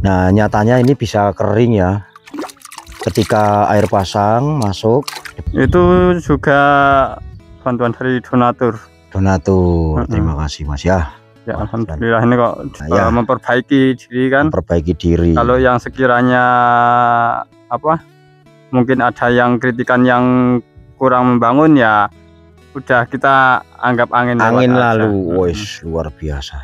Nah, nyatanya ini bisa kering ya ketika air pasang masuk. Itu juga bantuan dari donatur. Terima kasih Mas ya. Ya, alhamdulillah ini kok ya, memperbaiki diri kan. Memperbaiki diri. Kalau yang sekiranya mungkin ada yang kritikan yang kurang membangun, ya udah kita anggap angin lalu. Wes, luar biasa.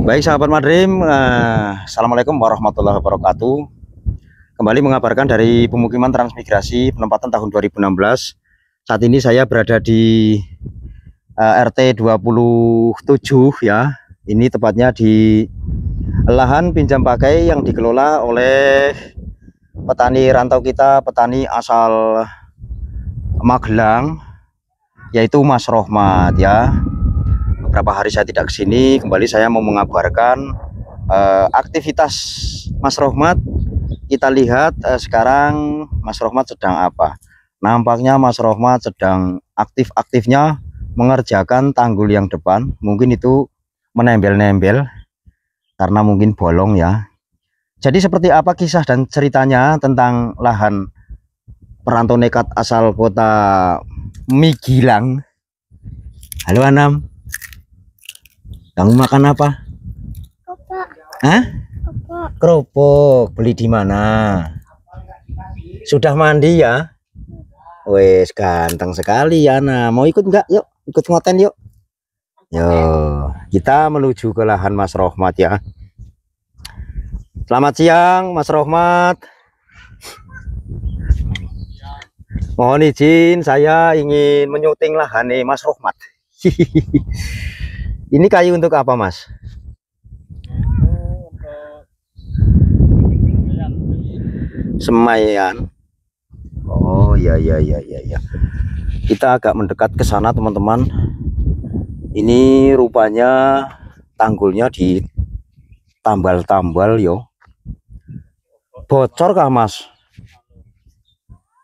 Baik sahabat Madrim, assalamualaikum warahmatullahi wabarakatuh. Kembali mengabarkan dari pemukiman transmigrasi penempatan tahun 2016. Saat ini saya berada di RT 27 ya. Ini tepatnya di lahan pinjam pakai yang dikelola oleh petani rantau kita, petani asal Magelang, yaitu Mas Rohmat ya. Beberapa hari saya tidak kesini, kembali saya mau mengabarkan aktivitas Mas Rohmat. Kita lihat sekarang Mas Rohmat sedang apa. Nampaknya Mas Rohmat sedang aktif-aktifnya mengerjakan tanggul yang depan. Mungkin itu menembel-nembel karena mungkin bolong ya. Jadi seperti apa kisah dan ceritanya tentang lahan perantau nekat asal kota Magelang. Halo Anam. Kamu makan apa? Kerupuk. Hah? Kerupuk. Beli di mana? Sudah mandi ya? Wes ganteng sekali ya. Nah, mau ikut enggak? Yuk, ikut ngoten yuk. Yo, kita menuju ke lahan Mas Rohmat ya. Selamat siang Mas Rohmat. Mohon izin, saya ingin menyuting lahan nih Mas Rohmat. Ini kayu untuk apa Mas? Semaian. Oh ya. Kita agak mendekat ke sana teman-teman. Ini rupanya tanggulnya ditambal-tambal yo. Bocor kah Mas?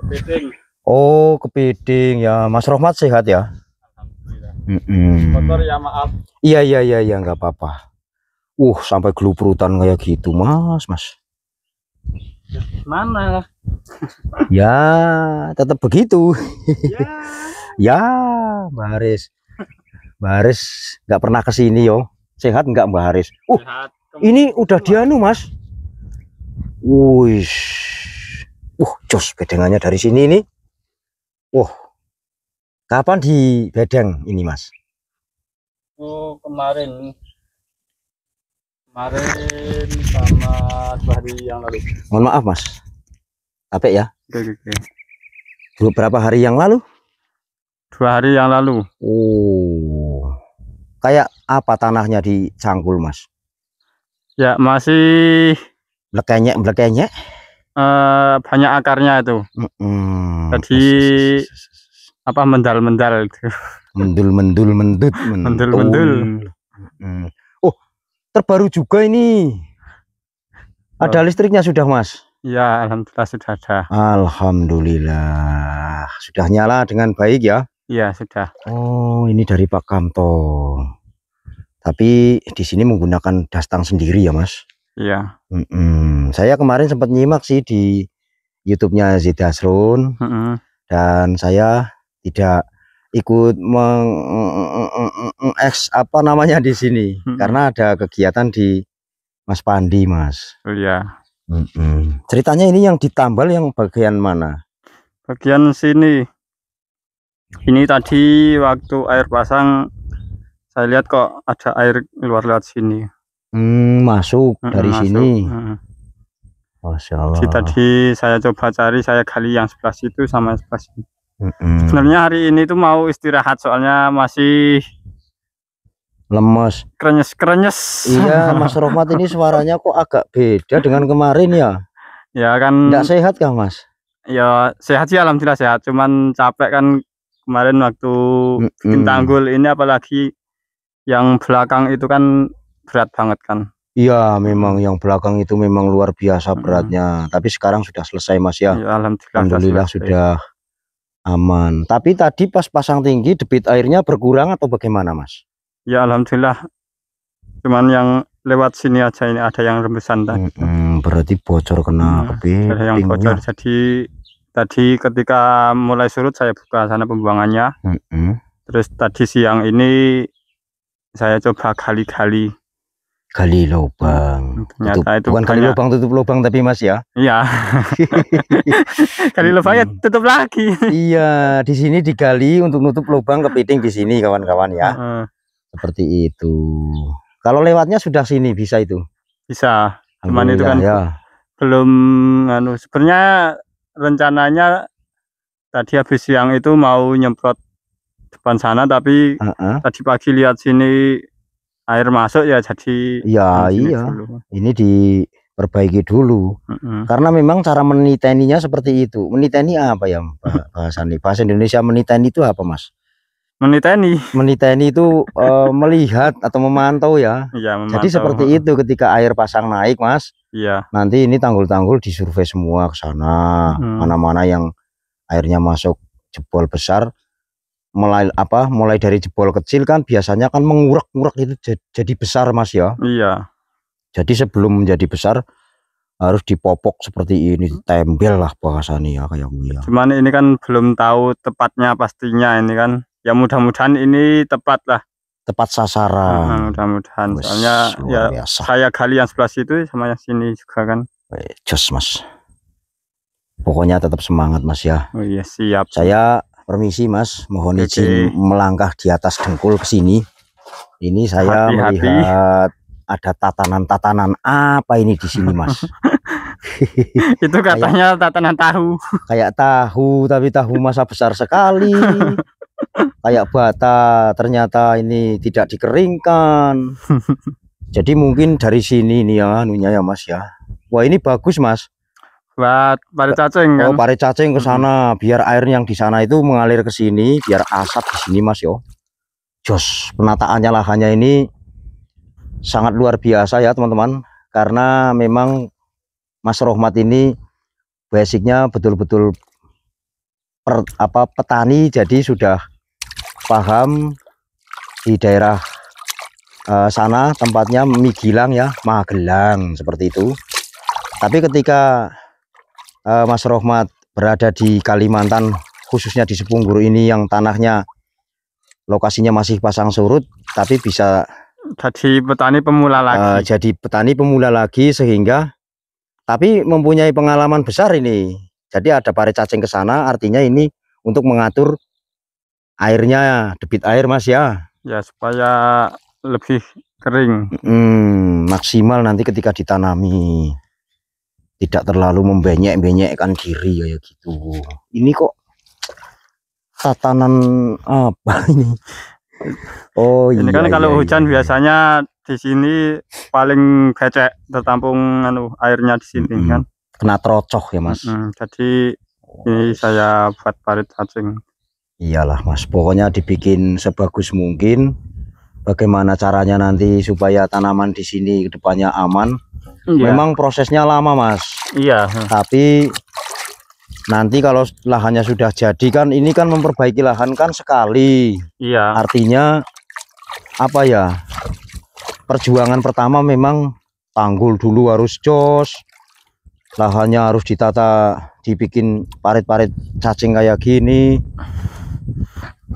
Kepiting. Oh kepiting ya. Mas Rohmat sehat ya? Kotor ya maaf. Iya nggak apa-apa. Sampai geluprutan kayak gitu Mas. Mana? Ya tetap begitu. Ya Mbak Haris. Mbak Haris nggak pernah kesini yo. Sehat nggak Mbak Haris? Ini udah dianu Mas. Wih. Jos bedengannya dari sini nih. Kapan di bedeng ini Mas? Oh kemarin sama 2 hari yang lalu. Mohon maaf Mas, capek ya. Oke. Berapa hari yang lalu? 2 hari yang lalu. Kayak apa tanahnya di Cangkul Mas? Ya masih blekenyek. Banyak akarnya itu. Jadi mendal itu. Mendul. Terbaru juga ini. Ada listriknya sudah Mas? Ya alhamdulillah sudah ada. Alhamdulillah sudah nyala dengan baik ya. Iya sudah. Oh ini dari Pak Kamto. Tapi di sini menggunakan dastang sendiri ya Mas? Iya. Saya kemarin sempat nyimak sih di YouTube-nya Zid Hasrun. Dan saya tidak ikut di sini karena ada kegiatan di Mas Pandi Mas. Iya. Ceritanya ini yang ditambal yang bagian mana? Bagian sini. Ini tadi waktu air pasang saya lihat kok ada air keluar lewat sini. Masuk dari sini. Masya Allah. Jadi tadi saya coba cari, saya gali yang sebelah situ sama sebelah sini. Sebenarnya hari ini tuh mau istirahat soalnya masih lemes, krenyes. Iya Mas Rohmat ini suaranya kok agak beda dengan kemarin ya. Ya kan. Nggak sehat kah Mas? Ya sehat sih alhamdulillah sehat. Cuman capek kan kemarin waktu bikin tanggul ini, apalagi yang belakang itu kan berat banget kan. Iya, memang yang belakang itu memang luar biasa beratnya. Tapi sekarang sudah selesai Mas ya. Ya, Alhamdulillah sudah aman. Tapi tadi pas pasang tinggi debit airnya berkurang atau bagaimana Mas? Ya alhamdulillah. Cuman yang lewat sini aja ini ada yang rembesan tadi. Berarti bocor kena ada yang bocor. Jadi tadi ketika mulai surut saya buka sana pembuangannya. Terus tadi siang ini saya coba gali lubang. Ternyata itu bukan gali lubang tutup lubang tapi Mas ya. Iya. Gali lubangnya tutup lagi. Iya, di sini digali untuk nutup lubang kepiting di sini kawan-kawan ya. Seperti itu. Kalau lewatnya sudah sini bisa itu. Bisa. Cuman itu kan ya. Belum sebenarnya rencananya tadi habis siang itu mau nyemprot depan sana, tapi tadi pagi lihat sini air masuk ya jadi iya dulu. Ini diperbaiki dulu. Karena memang cara meniteninya seperti itu. Meniteni apa ya bahasa Indonesia meniteni itu apa Mas? Meniteni itu melihat atau memantau ya. Memantau. Jadi seperti itu ketika air pasang naik Mas. Iya. Nanti ini tanggul-tanggul disurvei semua ke sana. Mana-mana yang airnya masuk jebol besar. Mulai dari jebol kecil kan biasanya kan mengurak-ngurak itu jadi besar Mas ya. Iya. Jadi sebelum menjadi besar harus dipopok seperti ini, tembel lah bahasanya kayak ya. Cuman ini kan belum tahu tepatnya pastinya ini kan. Ya mudah-mudahan ini tepat lah. Tepat sasaran. Mudah-mudahan. Soalnya ya biasa. Saya gali yang sebelah situ sama yang sini juga kan. Jos Mas. Pokoknya tetap semangat Mas ya. Oh iya siap. Saya permisi Mas, mohon izin melangkah di atas dengkul ke sini. Ini saya melihat ada tatanan-tatanan apa ini di sini Mas. Itu katanya tatanan tahu. Kayak tahu tapi tahu masa besar sekali. Kayak bata, ternyata ini tidak dikeringkan. Jadi mungkin dari sini nih ya anunya ya Mas ya. Wah ini bagus Mas. Buat pare cacing kan. Oh, pare cacing ke sana biar air yang di sana itu mengalir ke sini, biar asap di sini Mas yo. Jos, penataannya lahannya ini sangat luar biasa ya teman-teman, karena memang Mas Rohmat ini basicnya betul-betul petani, jadi sudah paham di daerah sana tempatnya Migilang ya, Magelang seperti itu. Tapi ketika Mas Rohmat berada di Kalimantan, khususnya di Sepunggur ini yang tanahnya lokasinya masih pasang surut, tapi bisa jadi petani pemula lagi. Sehingga tapi mempunyai pengalaman besar ini. Jadi ada pare cacing ke sana, artinya ini untuk mengatur airnya, debit air Mas ya. Ya supaya lebih kering. Maksimal nanti ketika ditanami. Tidak terlalu membenyek-benyekkan diri ya gitu. Ini kok tatanan apa ini? Oh ini kan kalau hujan biasanya di sini paling becek, tertampung airnya di sini kan. Kena trocoh ya Mas. Jadi ini saya buat parit cacing. Iyalah Mas, pokoknya dibikin sebagus mungkin. Bagaimana caranya nanti supaya tanaman di sini kedepannya aman. Iya. Memang prosesnya lama Mas. Iya. Tapi nanti kalau lahannya sudah jadi kan, ini kan memperbaiki lahan kan sekali. Iya. Artinya apa ya? Perjuangan pertama memang tanggul dulu harus jos. Lahannya harus ditata, dibikin parit-parit cacing kayak gini.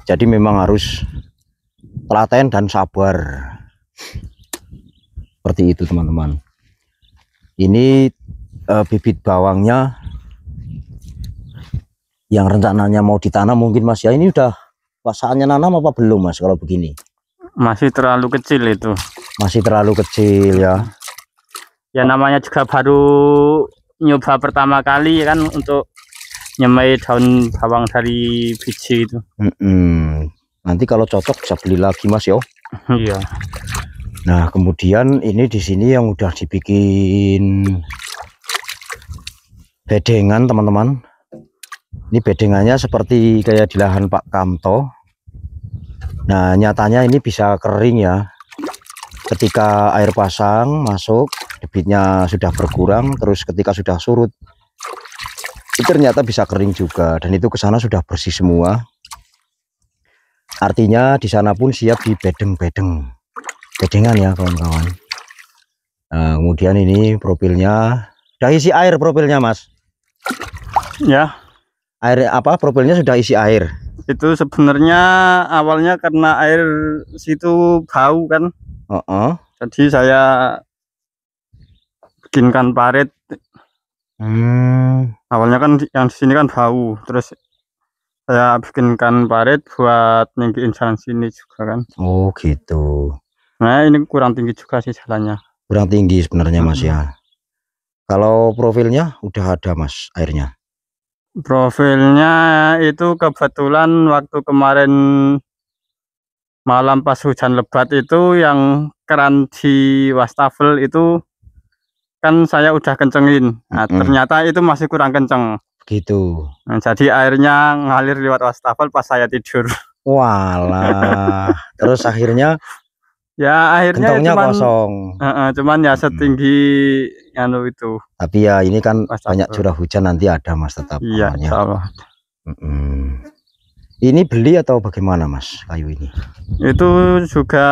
Jadi memang harus telaten dan sabar. Seperti itu teman-teman. Ini bibit bawangnya yang rencananya mau ditanam mungkin Mas ya. Ini udah saatnya nanam apa belum Mas kalau begini? Masih terlalu kecil itu. Masih terlalu kecil ya. Ya namanya juga baru nyoba pertama kali kan untuk nyemai daun bawang dari biji itu. Nanti kalau cocok bisa beli lagi Mas yo. Iya. Nah kemudian ini di sini yang udah dibikin bedengan teman-teman. Ini bedengannya seperti kayak di lahan Pak Kamto. Nah nyatanya ini bisa kering ya. ketika air pasang masuk, debitnya sudah berkurang, terus ketika sudah surut itu ternyata bisa kering juga, dan itu ke sana sudah bersih semua. Artinya di sana pun siap di bedengan ya kawan-kawan. Nah, kemudian ini profilnya sudah isi air, profilnya Mas. Ya. Air apa? Profilnya sudah isi air. Itu sebenarnya awalnya karena air situ bau kan. Jadi saya bikinkan parit. Awalnya kan yang di sini kan bau, terus saya bikinkan parit buat ninggiin jalan sini juga kan. Oh gitu. Nah ini kurang tinggi juga sih jalannya. Kurang tinggi sebenarnya Mas ya. Kalau profilnya udah ada Mas airnya? Profilnya itu kebetulan waktu kemarin malam pas hujan lebat itu yang keran di wastafel itu kan saya udah kencengin. Nah, ternyata itu masih kurang kenceng. Gitu. Nah, jadi airnya ngalir lewat wastafel pas saya tidur. Walah. Terus akhirnya ya akhirnya cuman kosong. Cuman ya setinggi anu itu. Tapi ya ini kan banyak curah hujan, nanti ada Mas tetap. Iya, insyaallah. Ini beli atau bagaimana Mas kayu ini? Itu juga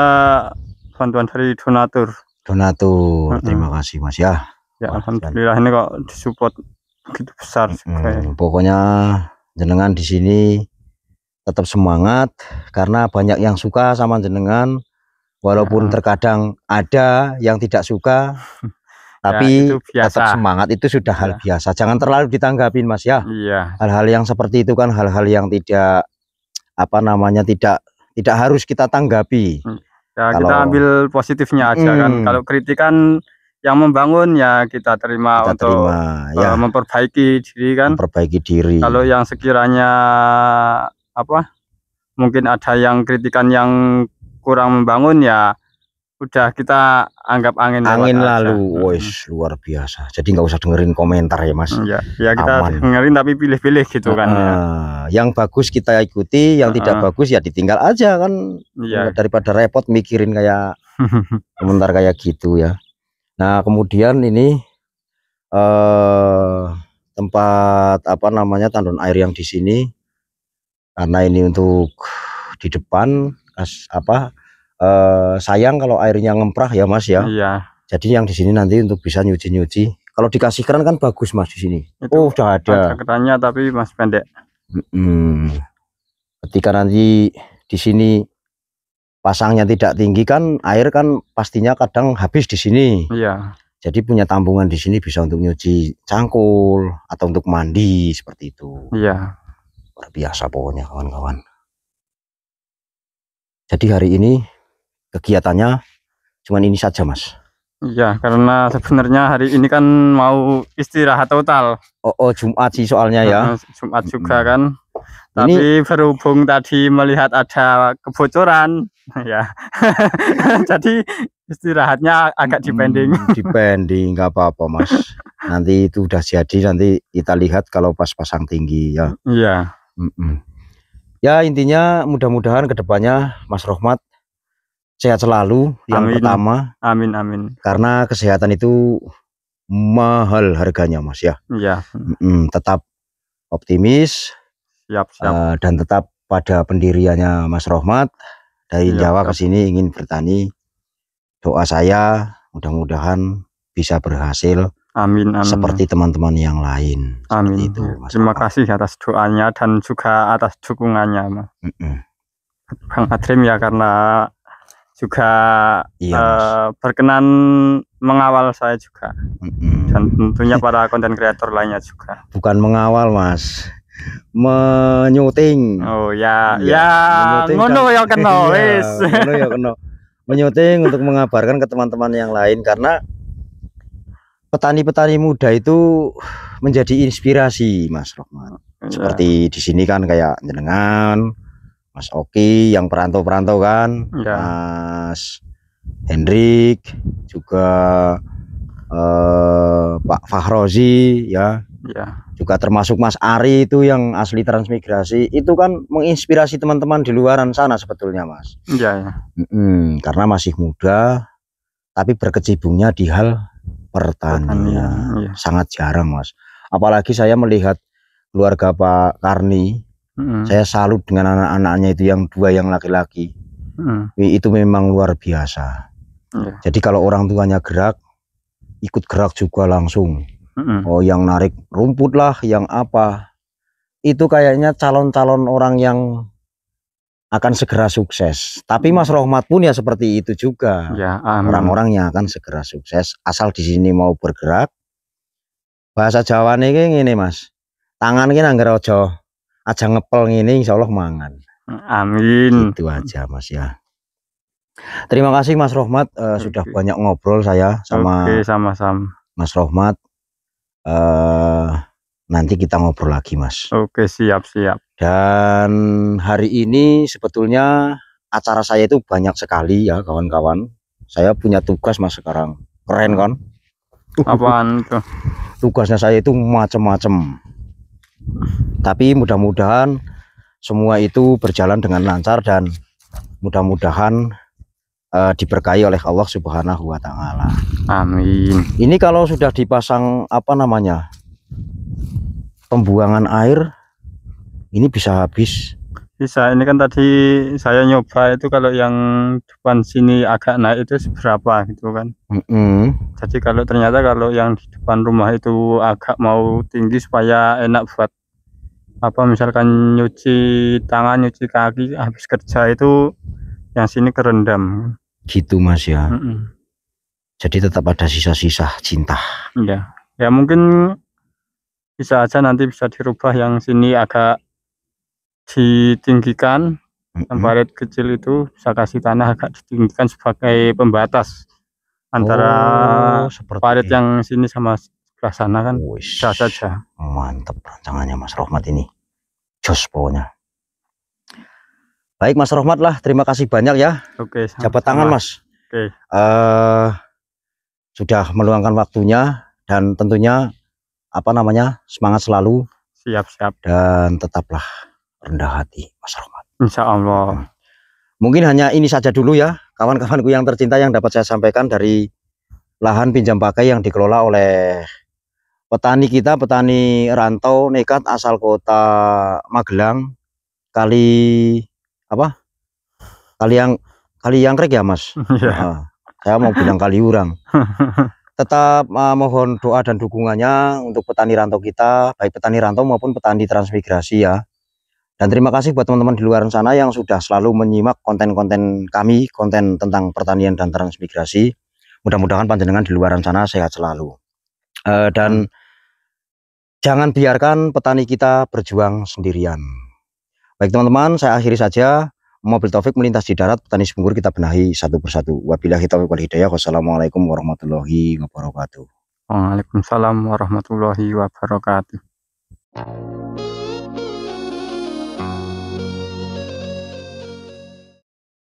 bantuan dari donatur. Terima kasih Mas ya. Ya alhamdulillah ini kok disupport begitu besar juga. Pokoknya jenengan di sini tetap semangat karena banyak yang suka sama jenengan, walaupun terkadang ada yang tidak suka, tapi ya, tetap semangat, itu sudah hal biasa. Jangan terlalu ditanggapin Mas ya. Hal-hal yang seperti itu kan hal-hal yang tidak tidak harus kita tanggapi. Ya kita ambil positifnya aja kan. Kalau kritikan yang membangun ya kita terima, ya. Memperbaiki diri kan. Memperbaiki diri. Kalau yang sekiranya mungkin ada yang kritikan yang kurang membangun ya udah kita anggap angin lalu. Wes luar biasa. Jadi nggak usah dengerin komentar ya Mas. Ya kita dengerin tapi pilih-pilih gitu kan. Yang bagus kita ikuti, yang tidak bagus ya ditinggal aja kan. Daripada repot mikirin kayak komentar kayak gitu ya. Nah kemudian ini tempat tandon air yang di sini, karena ini untuk di depan sayang kalau airnya ngemprah ya Mas ya. Jadi yang di sini nanti untuk bisa nyuci. Kalau dikasih keran kan bagus Mas di sini. Itu udah ada kerannya tapi masih pendek. Ketika nanti di sini pasangnya tidak tinggi kan, air kan pastinya kadang habis di sini. Jadi punya tambungan di sini bisa untuk nyuci cangkul atau untuk mandi seperti itu. Luar biasa pokoknya kawan-kawan. Jadi hari ini kegiatannya cuman ini saja Mas. Iya, karena sebenarnya hari ini kan mau istirahat total. Jumat sih soalnya ya. Jumat juga kan. Tapi berhubung tadi melihat ada kebocoran ya. Jadi istirahatnya agak dipending. Dipending nggak apa-apa Mas. Nanti itu udah jadi, nanti kita lihat kalau pas pasang tinggi ya. Ya intinya mudah-mudahan kedepannya Mas Rohmat sehat selalu. Yang pertama, amin. Karena kesehatan itu mahal harganya Mas ya. Tetap optimis. Siap. Dan tetap pada pendiriannya Mas Rohmat. Dari Jawa ke sini ingin bertani. Doa saya mudah-mudahan bisa berhasil. Amin. Seperti teman-teman yang lain. Amin. Itu, Mas Terima Rohmat. kasih atas doanya dan juga atas dukungannya Mas. Bang Adrim ya, karena juga berkenan mengawal saya juga. Dan tentunya para konten kreator lainnya juga. Bukan mengawal Mas, menyuting. Ngono ya kena wis. Menyuting untuk mengabarkan ke teman-teman yang lain, karena petani-petani muda itu menjadi inspirasi Mas Rohmat. Seperti di sini kan kayak jenengan, Mas Oki yang perantau-perantau kan, Mas Hendrik juga, Pak Fahrozi ya. Juga termasuk Mas Ari itu yang asli transmigrasi, itu kan menginspirasi teman-teman di luaran sana sebetulnya Mas. Karena masih muda, tapi berkecimpungnya di hal pertanian. Iya. Sangat jarang, Mas. Apalagi saya melihat keluarga Pak Karni, saya salut dengan anak-anaknya itu, yang 2 yang laki-laki. Itu memang luar biasa. Jadi kalau orang tuanya gerak, ikut gerak juga langsung. Oh, yang narik rumput lah, yang apa. Itu kayaknya calon-calon orang yang akan segera sukses. Tapi Mas Rohmat pun ya seperti itu juga. Ya, orang-orangnya akan segera sukses asal di sini mau bergerak. Bahasa Jawa nih ini, Mas. Tangan ini anggar aja ngepel ini, insya Allah mangan. Amin. Itu aja, Mas ya. Terima kasih Mas Rohmat, sudah banyak ngobrol saya sama sama-sama Mas Rohmat. Nanti kita ngobrol lagi, Mas. Oke, siap. Dan hari ini sebetulnya acara saya itu banyak sekali ya, kawan-kawan. Saya punya tugas, Mas, sekarang. Keren kan? Apaan itu? Tugasnya saya itu macam-macam. Tapi mudah-mudahan semua itu berjalan dengan lancar dan mudah-mudahan diberkahi oleh Allah Subhanahu wa Ta'ala. Amin. Ini kalau sudah dipasang apa namanya, pembuangan air, ini bisa habis. Bisa. Ini kan tadi saya nyoba itu, kalau yang depan sini agak naik itu seberapa gitu kan. Jadi kalau ternyata kalau yang di depan rumah itu agak mau tinggi supaya enak buat apa, misalkan nyuci tangan, nyuci kaki habis kerja, itu yang sini kerendam. Gitu, Mas ya. Jadi tetap ada sisa-sisa cinta. Iya. Ya mungkin bisa aja nanti bisa dirubah, yang sini agak ditinggikan, yang parit kecil itu bisa kasih tanah agak ditinggikan sebagai pembatas antara parit yang sini sama sebelah sana kan. Bisa saja. Mantap rancangannya Mas Rohmat ini, jos pokoknya. Baik Mas Rohmat lah, terima kasih banyak ya. Oke, jabat tangan Mas. Oke. Sudah meluangkan waktunya, dan tentunya apa namanya, semangat selalu. Siap. Dan tetaplah rendah hati Mas Rohmat. Insya Allah. Mungkin hanya ini saja dulu ya kawan-kawanku yang tercinta, yang dapat saya sampaikan dari lahan pinjam pakai yang dikelola oleh petani kita, petani rantau nekat asal kota Magelang, Kaliangkrek ya Mas. Saya mau bilang Kaliurang. Tetap mohon doa dan dukungannya untuk petani rantau kita, baik petani rantau maupun petani transmigrasi ya. Dan terima kasih buat teman-teman di luar sana yang sudah selalu menyimak konten-konten kami, konten tentang pertanian dan transmigrasi. Mudah-mudahan panjenengan di luar sana sehat selalu. Dan jangan biarkan petani kita berjuang sendirian. Baik teman-teman, saya akhiri saja. Mobil Taufik melintas di darat, petani Sibungur kita benahi satu persatu. Wabillahi taufiq wal hidayah. Wassalamualaikum warahmatullahi wabarakatuh. Waalaikumsalam warahmatullahi wabarakatuh.